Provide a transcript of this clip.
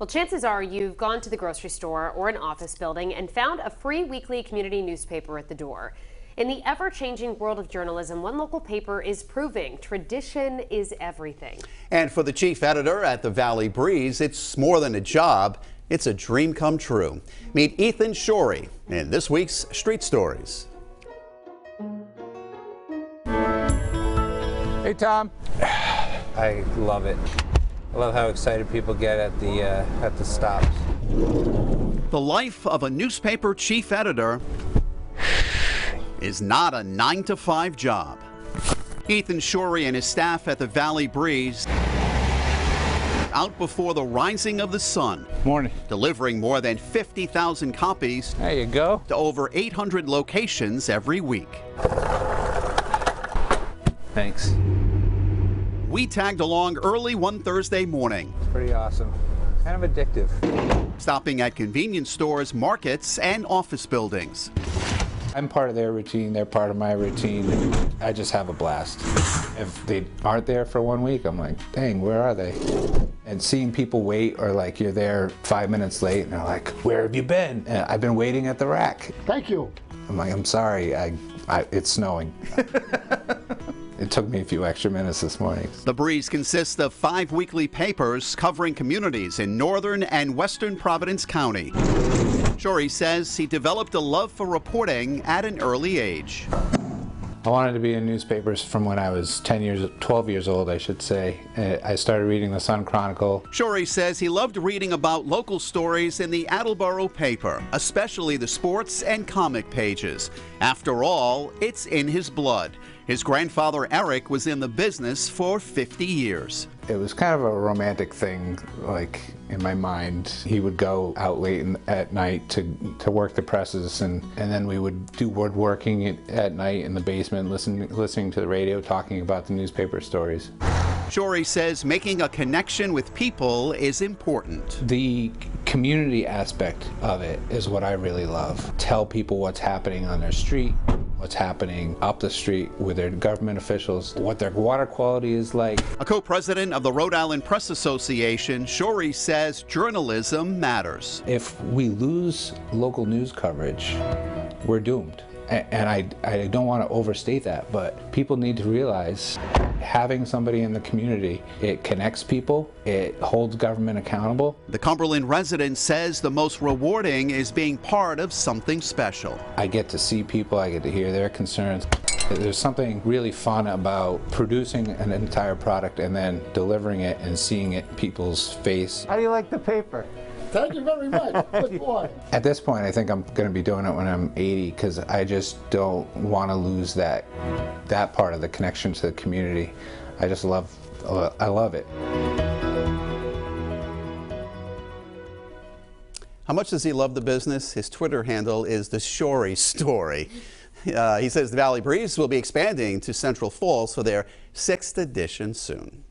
Well, chances are you've gone to the grocery store or an office building and found a free weekly community newspaper at the door. In the ever-changing world of journalism, one local paper is proving tradition is everything. And for the chief editor at the Valley Breeze, it's more than a job, it's a dream come true. Meet Ethan Shorey in this week's Street Stories. Hey, Tom. I love it. I love how excited people get at the stops. The life of a newspaper chief editor is not a 9-to-5 job. Ethan Shorey and his staff at the Valley Breeze out before the rising of the sun. Morning. Delivering more than 50,000 copies. There you go. To over 800 locations every week. Thanks. We tagged along early one Thursday morning. It's pretty awesome. Kind of addictive. Stopping at convenience stores, markets, and office buildings. I'm part of their routine, they're part of my routine. I just have a blast. If they aren't there for 1 week, I'm like, dang, where are they? And seeing people wait, or like you're there 5 minutes late and they're like, where have you been? And I've been waiting at the rack. Thank you. I'm like, I'm sorry, it's snowing. It took me a few extra minutes this morning. The Breeze consists of 5 weekly papers covering communities in northern and western Providence County. Shorey says he developed a love for reporting at an early age. I wanted to be in newspapers from when I was 12 years old, I should say. I started reading the Sun Chronicle. Shorey says he loved reading about local stories in the Attleboro paper, especially the sports and comic pages. After all, it's in his blood. His grandfather Eric was in the business for 50 years. It was kind of a romantic thing, like in my mind. He would go out late at night to work the presses, and then we would do woodworking at night in the basement, listening to the radio, talking about the newspaper stories. Shorey says making a connection with people is important. The community aspect of it is what I really love. Tell people what's happening on their street, what's happening up the street with their government officials, what their water quality is like. A co-president of the Rhode Island Press Association, Shorey says journalism matters. If we lose local news coverage, we're doomed. And I don't want to overstate that, but people need to realize having somebody in the community, it connects people, it holds government accountable. The Cumberland resident says the most rewarding is being part of something special. I get to see people, I get to hear their concerns. There's something really fun about producing an entire product and then delivering it and seeing it in people's face. How do you like the paper? Thank you very much. Good boy. At this point, I think I'm going to be doing it when I'm 80 because I just don't want to lose that part of the connection to the community. I love it. How much does he love the business? His Twitter handle is the Shorey Story. He says the Valley Breeze will be expanding to Central Falls for their 6th edition soon.